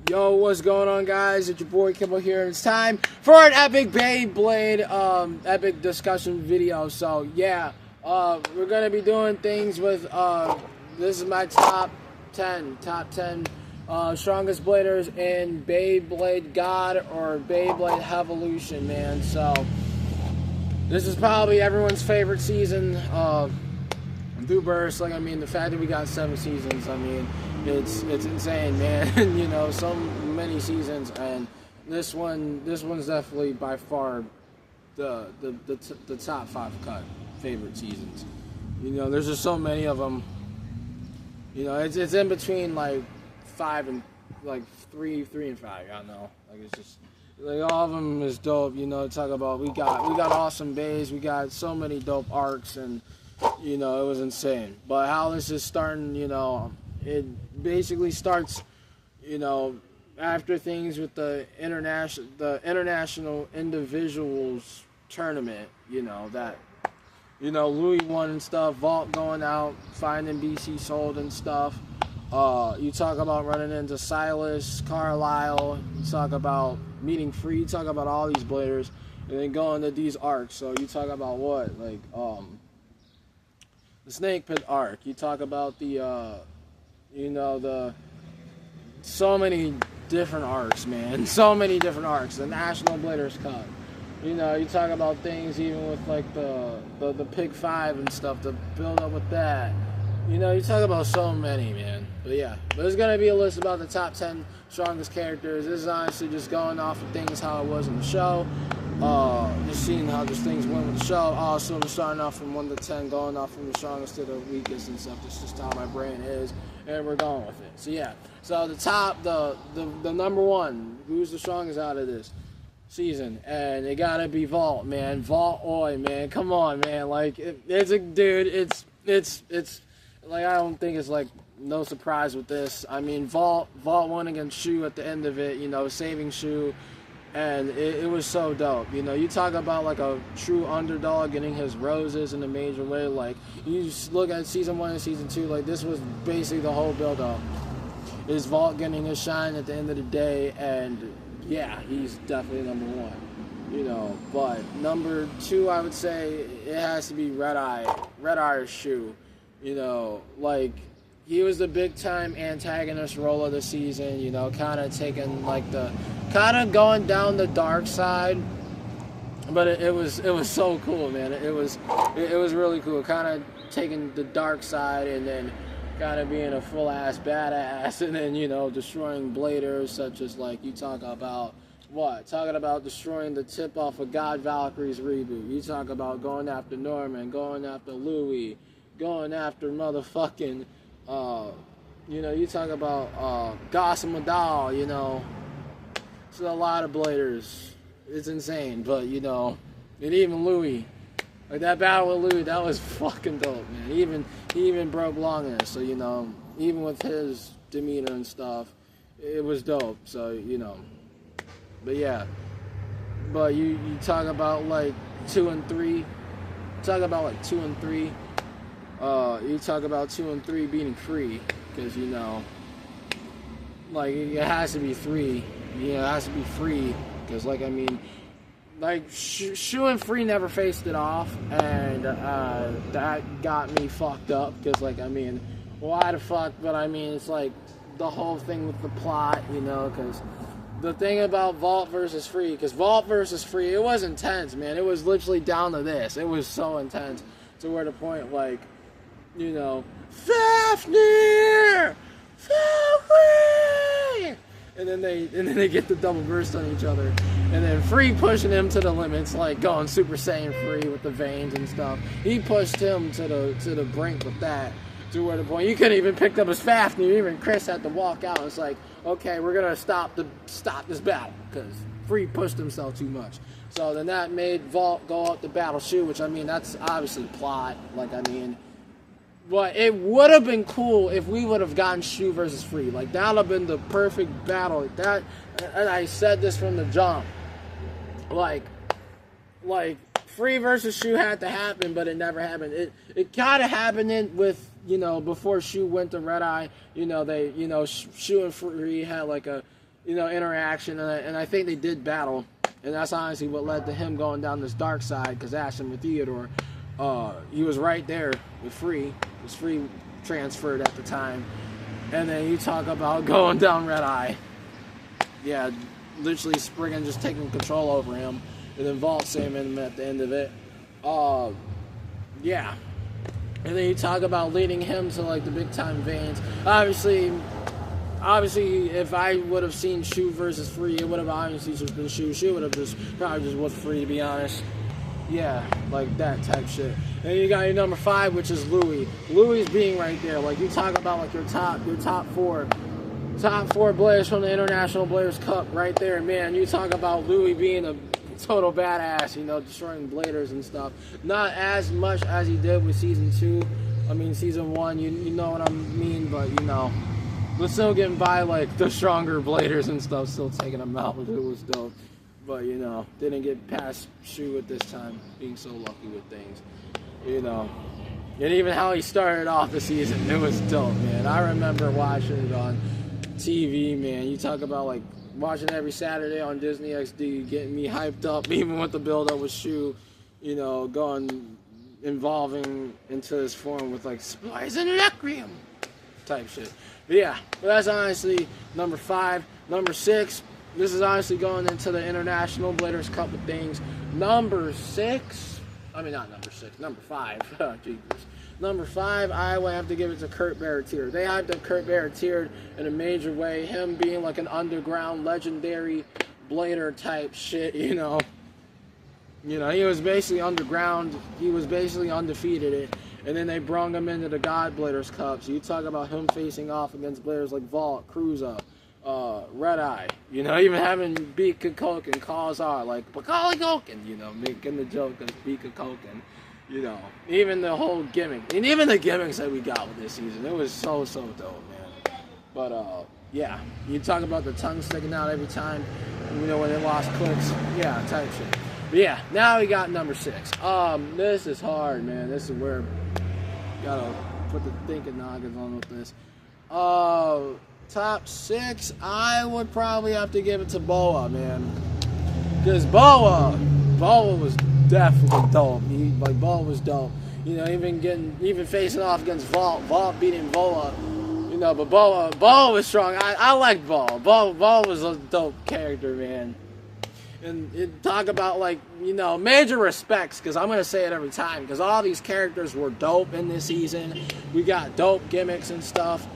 Yo, what's going on, guys? It's your boy Kimball here, and it's time for an epic Beyblade epic discussion video. So yeah, we're gonna be doing things with this is my top 10 strongest bladers in Beyblade God or Beyblade Evolution, man. So this is probably everyone's favorite season through Brust. Like, I mean, the fact that we got 7 seasons, I mean, it's insane, man. You know, so many seasons, and this one's definitely by far the top 5 cut favorite seasons. You know, there's just so many of them. You know, it's in between like 5 and like 3 and 5. I don't know. Like, it's just like all of them is dope. You know, talk about we got awesome bays. We got so many dope arcs, and you know, it was insane. But how this is starting, you know, it basically starts, you know, after things with the international individuals tournament. You know that. You know, Louis won and stuff, Vault going out, finding BC sold and stuff. You talk about running into Silas, Carlisle, you talk about meeting Free, you talk about all these bladers, and then going to these arcs. So you talk about what? Like, the Snake Pit arc. You talk about the, you know, so many different arcs, man. So many different arcs. The National Bladers Cup. You know, you talk about things even with like the Pig 5 and stuff, to build up with that. You know, you talk about so many, man. But yeah, there's going to be a list about the top 10 strongest characters. This is honestly just going off of things how it was in the show. Just seeing how these things went with the show. Also, I'm starting off from 1 to 10, going off from the strongest to the weakest and stuff. That's just how my brain is, and we're going with it. So yeah, so the top, the number 1, who's the strongest out of this season? And it gotta be Vault, man. Vault, oi, man. Come on, man. Like, it's a dude. It's like, I don't think it's like no surprise with this. I mean, Vault won against Shu at the end of it. You know, saving Shu, and it was so dope. You know, you talk about like a true underdog getting his roses in a major way. Like, you just look at season 1 and season 2. Like, this was basically the whole build up. Is Vault getting his shine at the end of the day, and yeah, he's definitely number 1, you know. But number 2, I would say it has to be Red Eye Shu. You know, like, he was the big time antagonist role of the season. You know, kind of taking like kind of going down the dark side. But it was so cool, man. It was really cool. Kind of taking the dark side and then kind of being a full-ass badass, and then, you know, destroying bladers, such as, like, you talk about, what? Talking about destroying the tip-off of God Valkyrie's reboot. You talk about going after Norman, going after Louis, going after motherfucking, you know, you talk about Gossam Madal, you know. It's a lot of bladers. It's insane, but, you know, and even Louis. Like, that battle with Louis, that was fucking dope, man. He even broke Longinus, so, you know, even with his demeanor and stuff, it was dope. So, you know, but yeah. But you talk about like 2 and 3. Talk about like 2 and 3. You talk about 2 and 3 being Free, because, you know, like, it has to be 3. You know, it has to be Free, because, like, I mean, like, Shu and Free never faced it off, and that got me fucked up, because, like, I mean, why the fuck? But, I mean, it's like the whole thing with the plot, you know, because the thing about Vault versus Free, because Vault versus Free, it was intense, man. It was literally down to this. It was so intense to where the point, like, you know, Fafnir! Fafnir! And then they get the double burst on each other, and then Free pushing him to the limits, like going Super Saiyan Free with the veins and stuff. He pushed him to the brink with that, to where the point you couldn't even pick up his Fafnir. Even Chris had to walk out. It's like, okay, we're gonna stop this battle because Free pushed himself too much. So then that made Vault go out to battle Shu, which, I mean, that's obviously plot. Like, I mean. But it would have been cool if we would have gotten Shu versus Free. Like, that would have been the perfect battle. Like that, and I said this from the jump. Like Free versus Shu had to happen, but it never happened. It kind of happened with, you know, before Shu went to Red Eye. You know, Shu and Free had like a, interaction, and I think they did battle, and that's honestly what led to him going down this dark side, because Ashton with Theodore, he was right there with Free. It was Free transferred at the time. And then you talk about going down Red Eye. Yeah, literally Spriggan just taking control over him, and then Vault saving him at the end of it. Yeah. And then you talk about leading him to like the big time veins. Obviously, if I would have seen Shu versus Free, it would have obviously just been Shu. Shu would have probably just was Free, to be honest. Yeah, like that type shit. And you got your number 5, which is Louis. Louis being right there. Like you talk about like your top four Bladers from the International Bladers Cup right there, man. You talk about Louis being a total badass, destroying Bladers and stuff. Not as much as he did with season 2. I mean season 1, you know what I mean, but but still getting by like the stronger Bladers and stuff, still taking them out. It was dope. But, didn't get past Shu at this time, being so lucky with things, And even how he started off the season, it was dope, man. I remember watching it on TV, man. You talk about, like, watching every Saturday on Disney XD, getting me hyped up, even with the build-up with Shu, involving into his form with, like, Splice and Requiem type shit. But, yeah, that's honestly number 5. Number 6. This is honestly going into the International Bladers Cup of things. Number 5. Jesus. Number 5, I would have to give it to Kurt Baratier. They hyped up Kurt Baratier in a major way. Him being like an underground, legendary Blader type shit, He was basically underground. He was basically undefeated. And then they brung him into the God Bladers Cup. So you talk about him facing off against Bladers like Vault, Cruza, Red Eye, even having beat Koken, calls are like Bakali Koken, making the joke of beat Koken, even the whole gimmick, and even the gimmicks that we got with this season, it was so dope, man. But yeah, you talk about the tongue sticking out every time, when they lost clicks, yeah, type shit. But yeah, now we got number 6. This is hard, man. This is where you gotta put the thinking noggins on with this. Top 6, I would probably have to give it to Boa, man. Because Boa was definitely dope. Boa was dope. Even facing off against Vault beating Boa. But Boa was strong. I liked Boa. Boa was a dope character, man. And talk about, like, major respects, because I'm going to say it every time, because all these characters were dope in this season. We got dope gimmicks and stuff.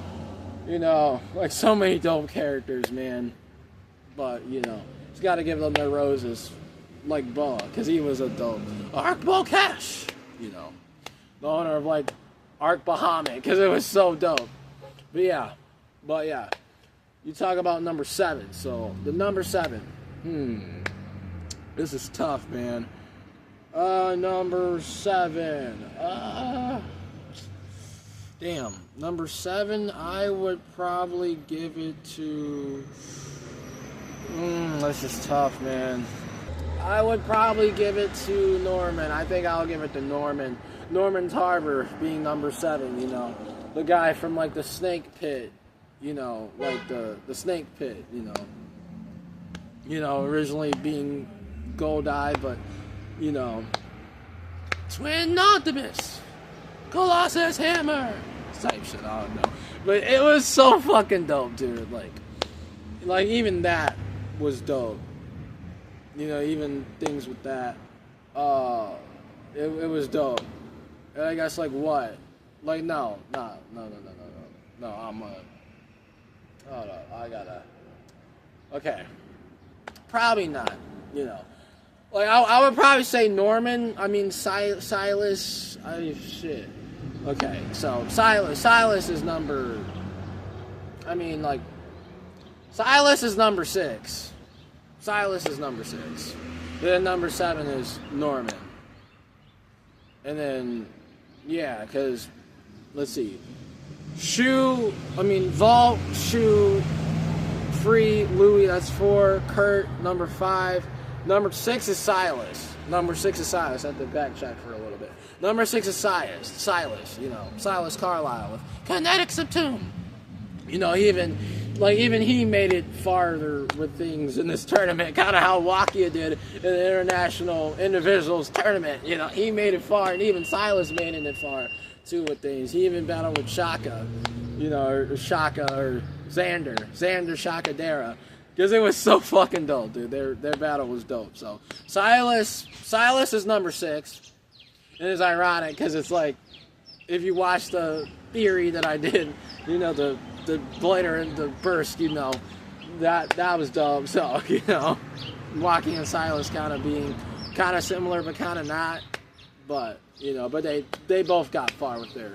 Like so many dope characters, man. But, just got to give them their roses. Like Boa, because he was a dope. Ark Bokesh, the owner of, like, Ark Bahamut, because it was so dope. But yeah. You talk about number 7. So, the number 7. This is tough, man. Number 7. Damn. Number 7, I would probably give it to... this is tough, man. I would probably give it to Norman. I think I'll give it to Norman. Norman Tarver being number 7, The guy from, like, the Snake Pit. Like the Snake Pit, originally being Goldeye, but, Twin Optimus! Colossus Hammer! Type shit, I don't know. But it was so fucking dope, dude. Like even that was dope. Even things with that. It was dope. And I guess, like, what? Like, no, I'm hold up, I gotta... Okay. Probably not, Like, I would probably say Norman. I mean, Silas... shit. Okay, so Silas is number... Silas is number 6. Silas is number 6. Then number 7 is Norman. And then, yeah, because, let's see. Vault, Shu, Free, Louis, that's 4. Kurt, number 5. Number 6 is Silas. I had to backtrack for a little bit. Number 6 is Silas, Silas Carlisle with Kinetic Subtune. Even like, even he made it farther with things in this tournament, kind of how Wakia did in the International Individuals Tournament. You know, he made it far, and even Silas made it far, too, with things. He even battled with Shaka, you know, or Shaka, or Xander Shakadera, because it was so fucking dope, dude. Their battle was dope. So, Silas is number 6, and it's ironic, because it's like, if you watch the theory that I did, you know, the Blader and the Brust, you know, that was dope. So, you know, Wacky and Silas kind of being kind of similar, but kind of not. But, you know, but they both got far with their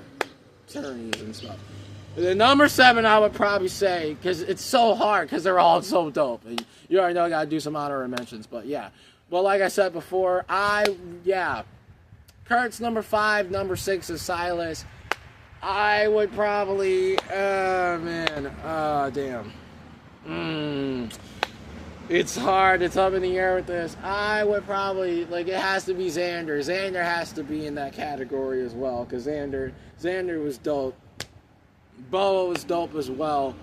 tourneys and stuff. The number 7, I would probably say, because it's so hard, because they're all so dope. And you already know I got to do some honorary mentions, but yeah. But like I said before, Kurt's number 5, number 6 is Silas. I would probably, damn. It's hard, it's up in the air with this. I would probably, like, it has to be Xander. Xander has to be in that category as well, because Xander was dope. Boa was dope as well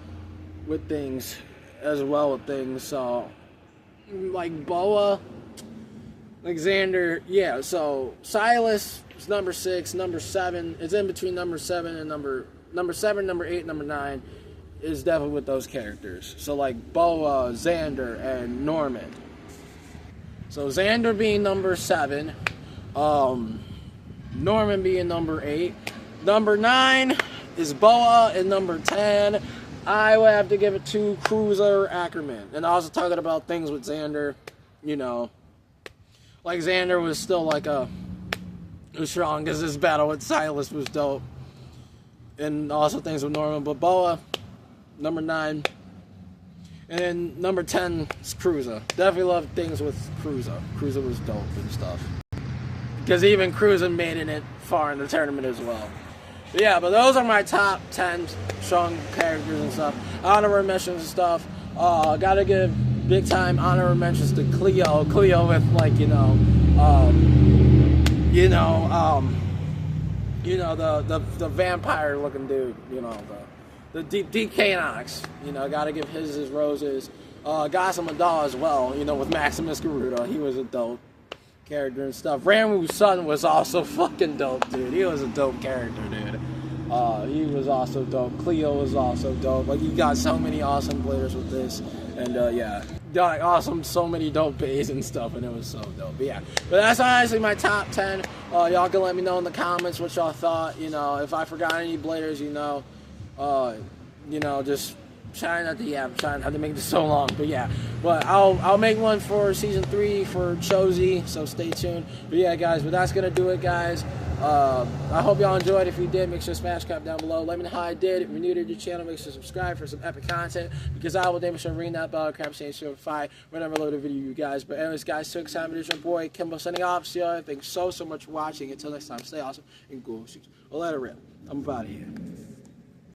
with things, so, like, Boa, like Xander, yeah, so Silas is number 6, number 7, it's in between number 7 and number 7, number 8, number 9, is definitely with those characters. So like Boa, Xander, and Norman. So Xander being number 7, Norman being number 8, number 9 is Boa, and number 10, I would have to give it to Cruiser Ackerman. And also talking about things with Xander, you know, like Xander was still like was strong, because his battle with Silas was dope. And also things with Norman. But Boa, number 9. And then number 10 is Cruiser. Definitely love things with Cruiser. Cruiser was dope and stuff. Because even Cruiser made it far in the tournament as well. But yeah, but those are my top 10 strong characters and stuff. Honorary mentions and stuff. Gotta give big time honorary mentions to Cleo. Cleo with, like, the vampire looking dude, you know, the deep Canox, you know, gotta give his roses. Gossam Madal as well, you know, with Maximus Garuda. He was a dope character and stuff. Ramu's son was also fucking dope, dude. He was a dope character, dude. He was also dope. Cleo was also dope. Like, you got so many awesome players with this. And, yeah. Got awesome, so many dope bays and stuff, and it was so dope. But, yeah. But that's honestly my top 10. Y'all can let me know in the comments what y'all thought. You know, if I forgot any Bladers, just trying not to make this so long, but yeah. But I'll make one for season 3 for Chosy, so stay tuned. But yeah, guys, but that's gonna do it, guys. I hope y'all enjoyed. If you did, make sure to smash clap down below. Let me know how I did. If you're new to the channel, make sure to subscribe for some epic content, because I will make sure to ring that bell, crap saying show 5 whenever I load a video, you guys. But anyways, guys, so excited. It's your boy Kimbo signing off. See y'all. Thanks so much for watching. Until next time, stay awesome and go shoot. I'll let it rip. I'm out of here.